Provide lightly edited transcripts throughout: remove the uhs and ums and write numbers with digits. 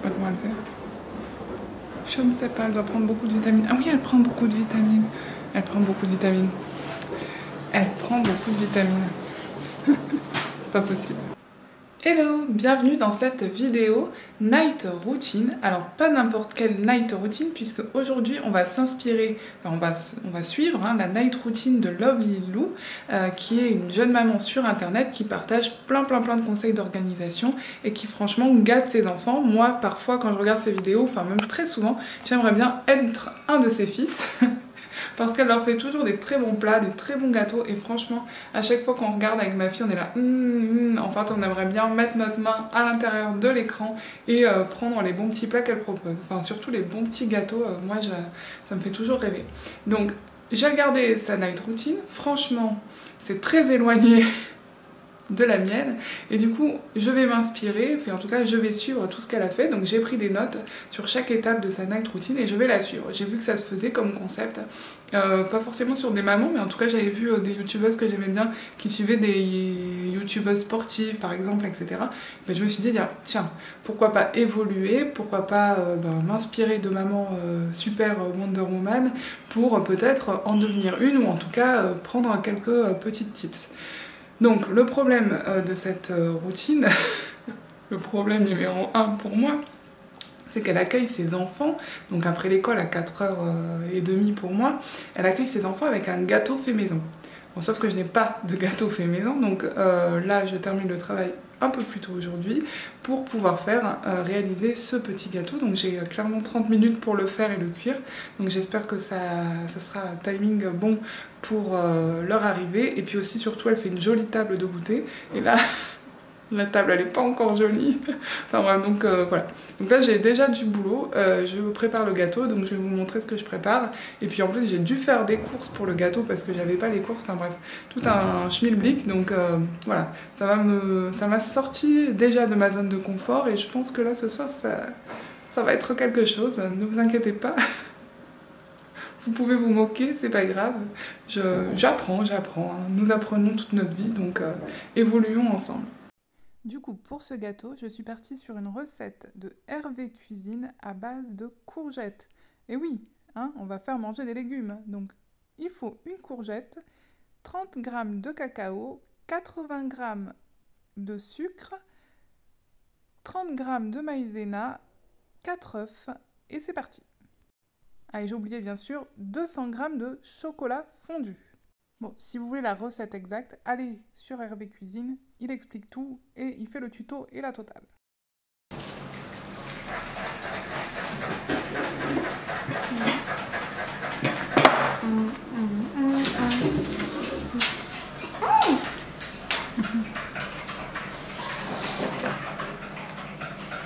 pas comment elle fait. Je ne sais pas, elle doit prendre beaucoup de vitamines. Ah oui, elle prend beaucoup de vitamines. Elle prend beaucoup de vitamines. Elle prend beaucoup de vitamines. C'est pas possible. Hello, bienvenue dans cette vidéo night routine. Alors pas n'importe quelle night routine puisque aujourd'hui on va s'inspirer, enfin, on va suivre la night routine de Lovely Lou qui est une jeune maman sur internet qui partage plein de conseils d'organisation et qui franchement gâte ses enfants. Moi parfois quand je regarde ses vidéos, enfin même très souvent, j'aimerais bien être un de ses fils. Parce qu'elle leur fait toujours des très bons plats, des très bons gâteaux et franchement à chaque fois qu'on regarde avec ma fille on est là en fait on aimerait bien mettre notre main à l'intérieur de l'écran et prendre les bons petits plats qu'elle propose, enfin surtout les bons petits gâteaux, moi ça me fait toujours rêver. Donc j'ai regardé sa night routine, franchement c'est très éloigné de la mienne et du coup je vais m'inspirer, enfin en tout cas je vais suivre tout ce qu'elle a fait. Donc j'ai pris des notes sur chaque étape de sa night routine et je vais la suivre. J'ai vu que ça se faisait comme concept, pas forcément sur des mamans mais en tout cas j'avais vu des youtubeuses que j'aimais bien qui suivaient des youtubeuses sportives par exemple, etc. Ben, je me suis dit tiens pourquoi pas évoluer, pourquoi pas m'inspirer de maman super Wonder Woman pour peut-être en devenir une ou en tout cas prendre quelques petites tips. Donc le problème de cette routine, le problème numéro 1 pour moi, c'est qu'elle accueille ses enfants, donc après l'école à 4h30 pour moi, elle accueille ses enfants avec un gâteau fait maison. Bon, sauf que je n'ai pas de gâteau fait maison, donc là je termine le travail un peu plus tôt aujourd'hui pour pouvoir réaliser ce petit gâteau. Donc j'ai clairement 30 minutes pour le faire et le cuire, donc j'espère que ça sera un timing bon pour leur arrivée. Et puis aussi surtout elle fait une jolie table de goûter et là la table elle est pas encore jolie. Enfin voilà, donc voilà. Donc là j'ai déjà du boulot, je prépare le gâteau, donc je vais vous montrer ce que je prépare. Et puis en plus j'ai dû faire des courses pour le gâteau parce que j'avais pas les courses, enfin bref, tout un schmilblick. Donc voilà, ça m'a sorti déjà de ma zone de confort et je pense que là ce soir ça va être quelque chose, ne vous inquiétez pas. Vous pouvez vous moquer, c'est pas grave, j'apprends, nous apprenons toute notre vie, donc évoluons ensemble. Du coup, pour ce gâteau, je suis partie sur une recette de Hervé Cuisine à base de courgettes. Et oui, on va faire manger des légumes. Donc, il faut une courgette, 30 g de cacao, 80 g de sucre, 30 g de maïzena, 4 œufs, et c'est parti. Ah, et j'ai oublié bien sûr 200 g de chocolat fondu. Bon, si vous voulez la recette exacte, allez sur Hervé Cuisine, il explique tout et il fait le tuto et la totale.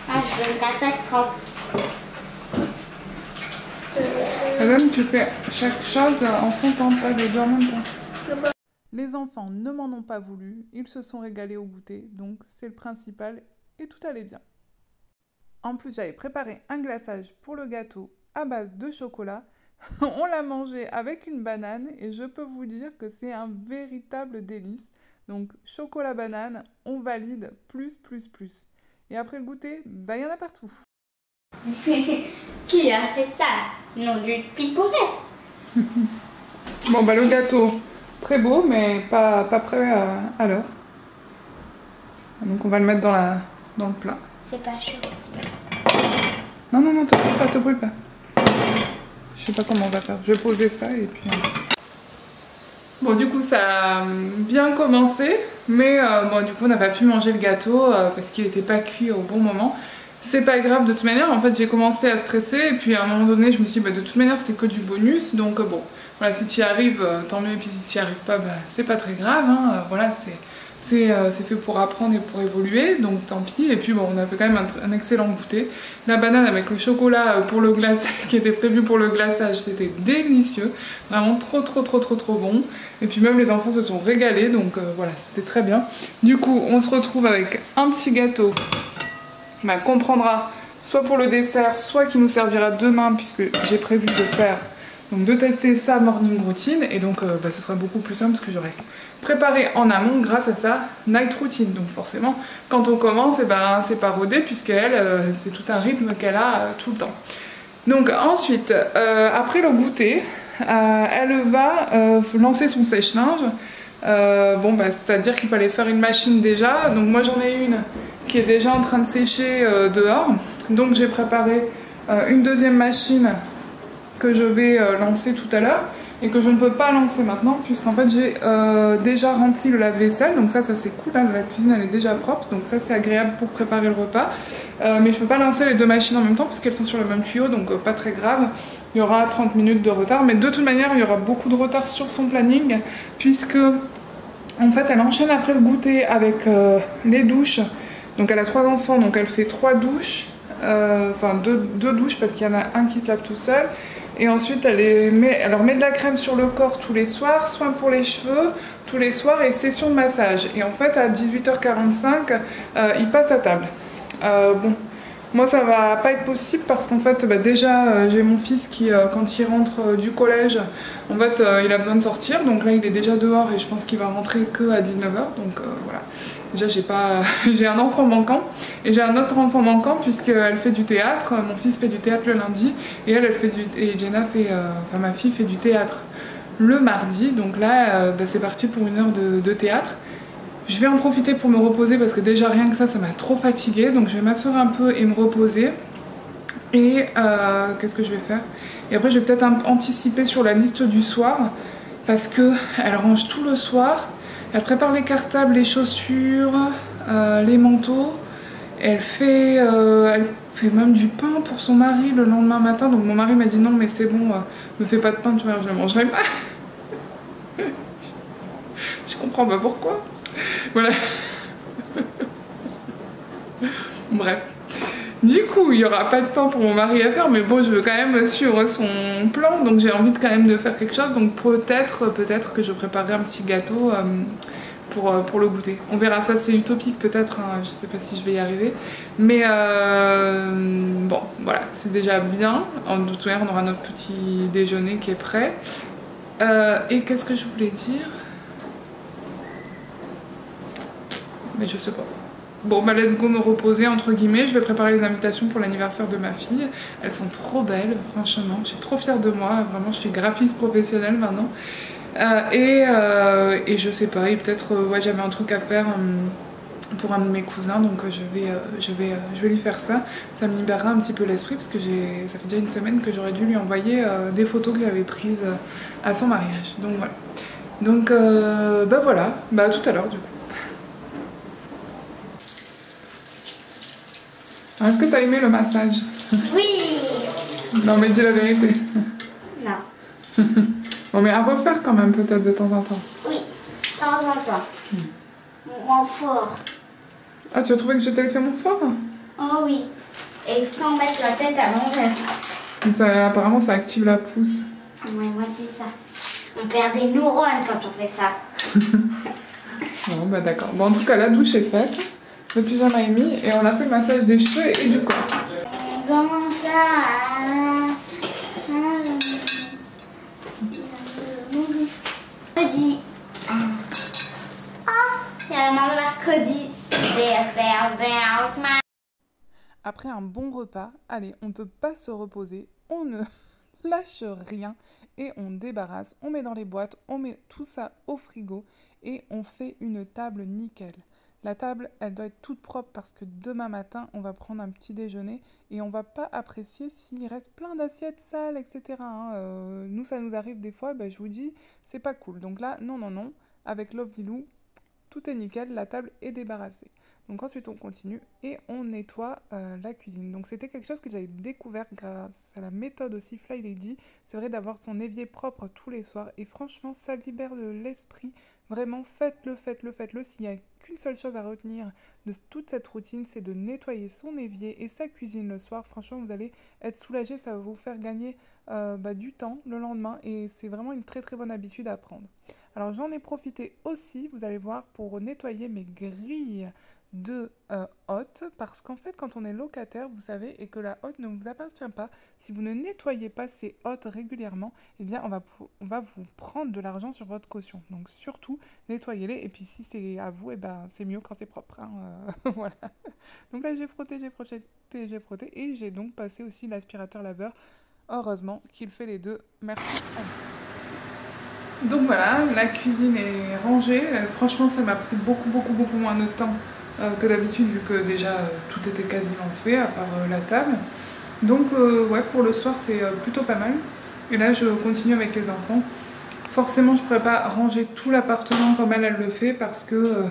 Ah, je donne catastrophe. Et même tu fais chaque chose en son temps, pas les deux en même temps. Les enfants ne m'en ont pas voulu, ils se sont régalés au goûter, donc c'est le principal et tout allait bien. En plus j'avais préparé un glaçage pour le gâteau à base de chocolat. On l'a mangé avec une banane et je peux vous dire que c'est un véritable délice. Donc chocolat banane, on valide plus. Et après le goûter, il y en a partout. Qui a fait ça? Non, du picorette. Bon le gâteau, très beau mais pas prêt à l'heure. Donc on va le mettre dans le plat. C'est pas chaud. Non, te brûle pas. Je sais pas comment on va faire. Je vais poser ça et puis... Bon du coup ça a bien commencé, mais du coup on n'a pas pu manger le gâteau parce qu'il n'était pas cuit au bon moment. C'est pas grave de toute manière, en fait j'ai commencé à stresser et puis à un moment donné je me suis dit de toute manière c'est que du bonus, donc bon, voilà, si tu y arrives tant mieux, et puis si tu y arrives pas c'est pas très grave, voilà, c'est fait pour apprendre et pour évoluer, donc tant pis. Et puis bon, on a fait quand même un excellent goûter. La banane avec le chocolat pour le glaçage qui était prévu pour le glaçage, c'était délicieux, vraiment trop bon. Et puis même les enfants se sont régalés, donc voilà, c'était très bien. Du coup on se retrouve avec un petit gâteau qu'on prendra soit pour le dessert, soit qui nous servira demain, puisque j'ai prévu de faire Donc de tester sa morning routine et donc ce sera beaucoup plus simple parce que j'aurai préparé en amont grâce à sa night routine. Donc forcément quand on commence, c'est pas rodé puisqu'elle c'est tout un rythme qu'elle a tout le temps. Donc ensuite, après le goûter, elle va lancer son sèche-linge. C'est-à-dire qu'il fallait faire une machine déjà. Donc moi j'en ai une qui est déjà en train de sécher dehors. Donc j'ai préparé une deuxième machine que je vais lancer tout à l'heure et que je ne peux pas lancer maintenant puisqu'en fait j'ai déjà rempli le lave-vaisselle. Donc ça c'est cool, hein, la cuisine elle est déjà propre, donc ça c'est agréable pour préparer le repas. Mais je peux pas lancer les deux machines en même temps puisqu'elles sont sur le même tuyau, donc pas très grave. Il y aura 30 minutes de retard, mais de toute manière il y aura beaucoup de retard sur son planning puisque en fait elle enchaîne après le goûter avec les douches. Donc elle a 3 enfants, donc elle fait 3 douches, deux douches parce qu'il y en a un qui se lave tout seul. Et ensuite elle leur met de la crème sur le corps tous les soirs, soin pour les cheveux tous les soirs et session de massage. Et en fait à 18h45 il passe à table. Moi ça va pas être possible parce qu'en fait déjà j'ai mon fils qui quand il rentre du collège en fait il a besoin de sortir, donc là il est déjà dehors et je pense qu'il va rentrer que à 19h, donc voilà. Déjà j'ai un enfant manquant et j'ai un autre enfant manquant puisqu'elle fait du théâtre, mon fils fait du théâtre le lundi et et Jenna fait, ma fille fait du théâtre le mardi, donc là c'est parti pour une heure de théâtre. Je vais en profiter pour me reposer parce que déjà rien que ça m'a trop fatiguée, donc je vais m'asseoir un peu et me reposer. Et qu'est-ce que je vais faire? Et après je vais peut-être anticiper sur la liste du soir parce que elle range tout le soir, elle prépare les cartables, les chaussures, les manteaux, elle fait même du pain pour son mari le lendemain matin. Donc mon mari m'a dit non mais c'est bon, ne fais pas de pain, tu vois, je ne mangerai pas. Je comprends pas pourquoi. Voilà. Bref. Du coup, il n'y aura pas de pain pour mon mari à faire, mais bon, je veux quand même suivre son plan, donc j'ai envie quand même de faire quelque chose. Donc peut-être que je préparerai un petit gâteau pour le goûter. On verra, ça c'est utopique peut-être, hein, je sais pas si je vais y arriver. Mais bon, voilà, c'est déjà bien. En toute manière, on aura notre petit déjeuner qui est prêt. Et qu'est-ce que je voulais dire? Mais je sais pas. Bon bah let's go me reposer entre guillemets, je vais préparer les invitations pour l'anniversaire de ma fille. Elles sont trop belles, franchement, je suis trop fière de moi, vraiment je suis graphiste professionnelle maintenant. Et je sais pas, et peut-être ouais, j'avais un truc à faire pour un de mes cousins, donc je vais lui faire ça. Ça me libérera un petit peu l'esprit parce que ça fait déjà une semaine que j'aurais dû lui envoyer des photos que j'avais prises à son mariage. Donc voilà. Donc bah voilà, bah tout à l'heure du coup. Est-ce que t'as aimé le massage? Oui. Non mais dis la vérité. Non. Bon mais à refaire quand même peut-être de temps en temps. Oui, de temps en temps. Mon fort. Ah tu as trouvé que j'étais fait mon fort? Oh oui. Et sans mettre la tête à l'envers. Apparemment ça active la pousse. Ouais, moi c'est ça. On perd des neurones quand on fait ça. Bon bah d'accord. Bon en tout cas la douche est faite. Le pyjama est mis et on a fait le massage des cheveux et du corps. Mercredi. Oh, il y a maman mercredi. Après un bon repas, allez, on ne peut pas se reposer, on ne lâche rien et on débarrasse, on met dans les boîtes, on met tout ça au frigo et on fait une table nickel. La table, elle doit être toute propre parce que demain matin, on va prendre un petit déjeuner et on va pas apprécier s'il reste plein d'assiettes sales, etc. Nous, ça nous arrive des fois, je vous dis, c'est pas cool. Donc là, non, avec Lovely Lou, tout est nickel, la table est débarrassée. Donc ensuite, on continue et on nettoie la cuisine. Donc c'était quelque chose que j'avais découvert grâce à la méthode aussi Fly Lady. C'est vrai d'avoir son évier propre tous les soirs et franchement, ça libère de l'esprit. Vraiment, faites-le. S'il n'y a qu'une seule chose à retenir de toute cette routine, c'est de nettoyer son évier et sa cuisine le soir. Franchement, vous allez être soulagé, ça va vous faire gagner du temps le lendemain et c'est vraiment une très très bonne habitude à prendre. Alors j'en ai profité aussi, vous allez voir, pour nettoyer mes grilles de hotte, parce qu'en fait quand on est locataire, vous savez, et que la hotte ne vous appartient pas, si vous ne nettoyez pas ces hottes régulièrement, eh bien on va vous prendre de l'argent sur votre caution. Donc surtout nettoyez-les, et puis si c'est à vous, eh ben c'est mieux quand c'est propre, hein, voilà. Donc là j'ai frotté, j'ai frotté, et j'ai donc passé aussi l'aspirateur laveur. Heureusement qu'il fait les deux, merci à lui. Donc voilà, la cuisine est rangée. Franchement, ça m'a pris beaucoup moins de temps que d'habitude, vu que déjà tout était quasiment fait, à part la table. Donc ouais, pour le soir, c'est plutôt pas mal. Et là, je continue avec les enfants. Forcément, je ne pourrais pas ranger tout l'appartement comme elle le fait, parce que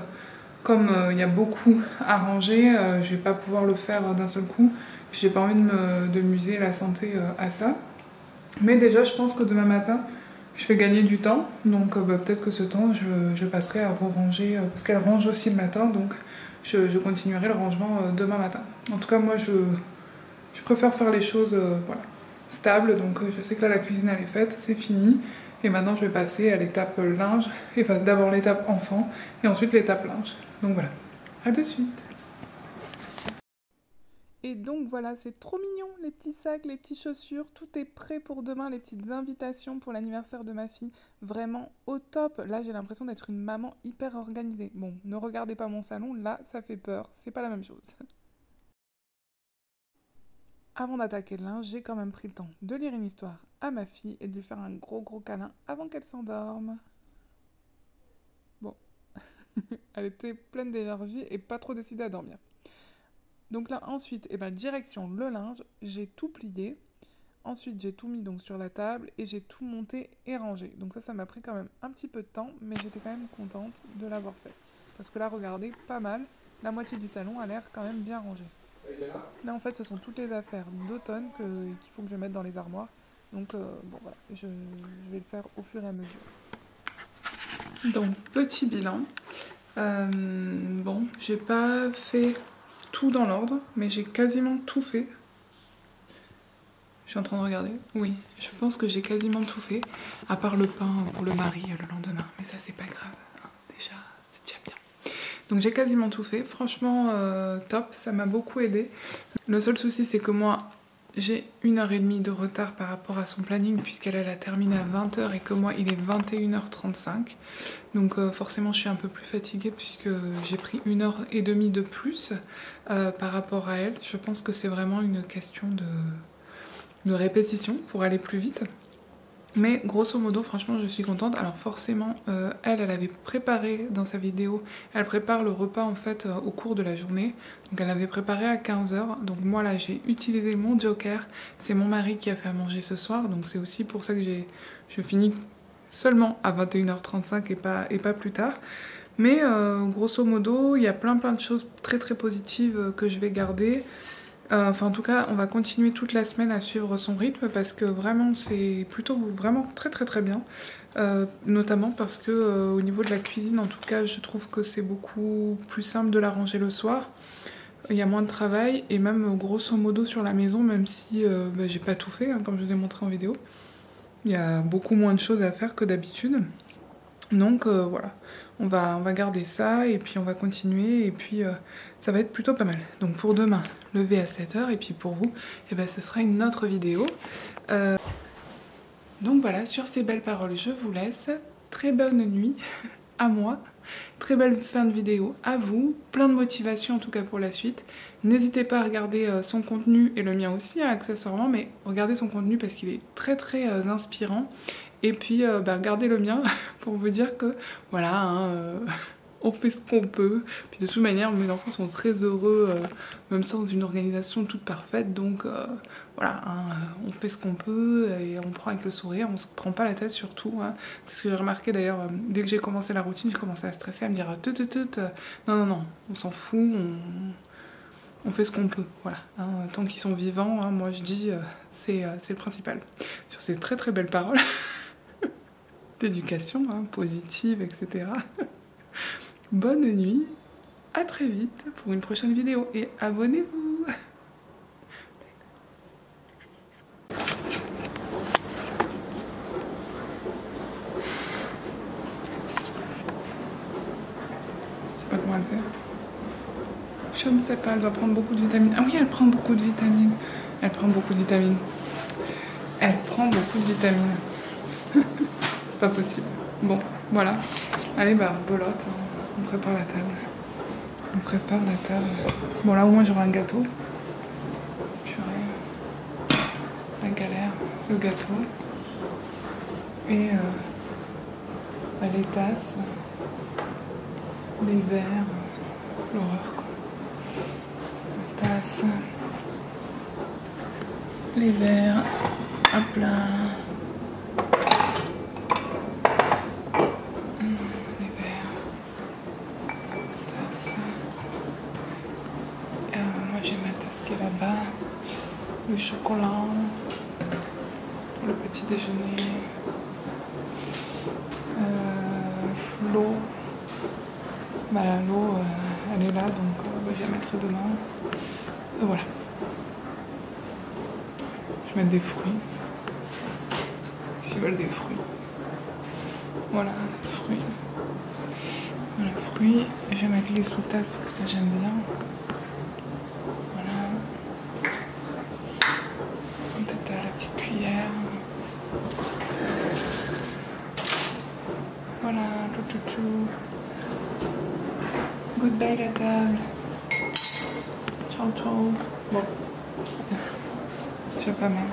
comme il y a beaucoup à ranger, je vais pas pouvoir le faire d'un seul coup. Puis j'ai pas envie de m'user la santé à ça. Mais déjà, je pense que demain matin, je vais gagner du temps. Donc peut-être que ce temps, je passerai à ranger, parce qu'elle range aussi le matin. Donc je continuerai le rangement demain matin. En tout cas, moi, je préfère faire les choses voilà, stables. Donc je sais que là, la cuisine, elle est faite, c'est fini. Et maintenant, je vais passer à l'étape linge. Et enfin, d'abord l'étape enfant, et ensuite l'étape linge. Donc voilà, à de suite. Et donc voilà, c'est trop mignon, les petits sacs, les petites chaussures, tout est prêt pour demain, les petites invitations pour l'anniversaire de ma fille, vraiment au top. Là, j'ai l'impression d'être une maman hyper organisée. Bon, ne regardez pas mon salon, là, ça fait peur, c'est pas la même chose. Avant d'attaquer le linge, j'ai quand même pris le temps de lire une histoire à ma fille et de lui faire un gros câlin avant qu'elle s'endorme. Bon, elle était pleine d'énergie et pas trop décidée à dormir. Donc là, ensuite, direction le linge, j'ai tout plié. Ensuite, j'ai tout mis donc sur la table et j'ai tout monté et rangé. Donc ça m'a pris quand même un petit peu de temps, mais j'étais quand même contente de l'avoir fait. Parce que là, regardez, pas mal. La moitié du salon a l'air quand même bien rangé. Là, en fait, ce sont toutes les affaires d'automne qu'il faut que je mette dans les armoires. Donc, bon, voilà, je vais le faire au fur et à mesure. Donc, petit bilan. Bon, j'ai pas fait tout dans l'ordre, mais j'ai quasiment tout fait. Je suis en train de regarder. Oui, je pense que j'ai quasiment tout fait, à part le pain pour le mari le lendemain. Mais ça, c'est pas grave, hein, déjà, c'est déjà bien. Donc j'ai quasiment tout fait. Franchement, top, ça m'a beaucoup aidé. Le seul souci, c'est que moi, j'ai 1h30 de retard par rapport à son planning, puisqu'elle a terminé à 20h et que moi, il est 21h35. Donc forcément, je suis un peu plus fatiguée, puisque j'ai pris 1h30 de plus par rapport à elle. Je pense que c'est vraiment une question de répétition pour aller plus vite. Mais grosso modo, franchement, je suis contente. Alors forcément, elle avait préparé dans sa vidéo, elle prépare le repas en fait au cours de la journée. Donc elle avait préparé à 15h. Donc moi là, j'ai utilisé mon joker. C'est mon mari qui a fait à manger ce soir. Donc c'est aussi pour ça que je finis seulement à 21h35 et pas plus tard. Mais grosso modo, il y a plein de choses très positives que je vais garder. Enfin en tout cas on va continuer toute la semaine à suivre son rythme parce que vraiment c'est plutôt vraiment très bien, notamment parce que au niveau de la cuisine en tout cas je trouve que c'est beaucoup plus simple de la ranger le soir, il y a moins de travail et même grosso modo sur la maison, même si j'ai pas tout fait hein, comme je vous ai montré en vidéo, il y a beaucoup moins de choses à faire que d'habitude. Donc voilà, on va garder ça et puis on va continuer et puis ça va être plutôt pas mal. Donc pour demain, lever à 7h et puis pour vous, ce sera une autre vidéo. Donc voilà, sur ces belles paroles, je vous laisse. Très bonne nuit à moi, très belle fin de vidéo à vous, plein de motivation en tout cas pour la suite. N'hésitez pas à regarder son contenu et le mien aussi hein, accessoirement, mais regardez son contenu parce qu'il est très inspirant. Et puis regardez le mien pour vous dire que voilà, hein, on fait ce qu'on peut. Puis de toute manière, mes enfants sont très heureux, même sans une organisation toute parfaite. Donc voilà, hein, on fait ce qu'on peut et on prend avec le sourire, on se prend pas la tête surtout. Hein. C'est ce que j'ai remarqué d'ailleurs, dès que j'ai commencé la routine, j'ai commencé à stresser, à me dire non, on s'en fout, on fait ce qu'on peut, voilà. Hein, tant qu'ils sont vivants, hein, moi je dis, c'est le principal. Sur ces très belles paroles d'éducation, hein, positive, etc. Bonne nuit, à très vite pour une prochaine vidéo et abonnez-vous. Je sais pas comment le faire. Je ne sais pas, elle doit prendre beaucoup de vitamines. Ah oui, elle prend beaucoup de vitamines. Elle prend beaucoup de vitamines. Elle prend beaucoup de vitamines. C'est pas possible. Bon, voilà. Allez, bah, belote. On prépare la table. On prépare la table. Bon, là, au moins, j'aurai un gâteau. Purée. La galère. Le gâteau. Et bah, les tasses. Les verres. L'horreur, quoi. Les tasses. Les verres. Hop là. Les verres. Tasse. Moi j'ai ma tasse qui est là-bas. Le chocolat. Pour le petit déjeuner. L'eau. Bah, l'eau, elle est là, donc je la mettrai demain. Voilà. Je vais mettre des fruits. S'ils veulent des fruits. Voilà, des fruits. Voilà, fruits. Je vais mettre les sous-tasses, que ça j'aime bien. Voilà. Peut-être la petite cuillère. Voilà, tout. Goodbye la table. Ciao. Bon. J'ai pas mal.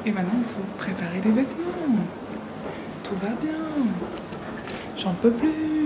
Et maintenant, il faut préparer les vêtements. Tout va bien. J'en peux plus.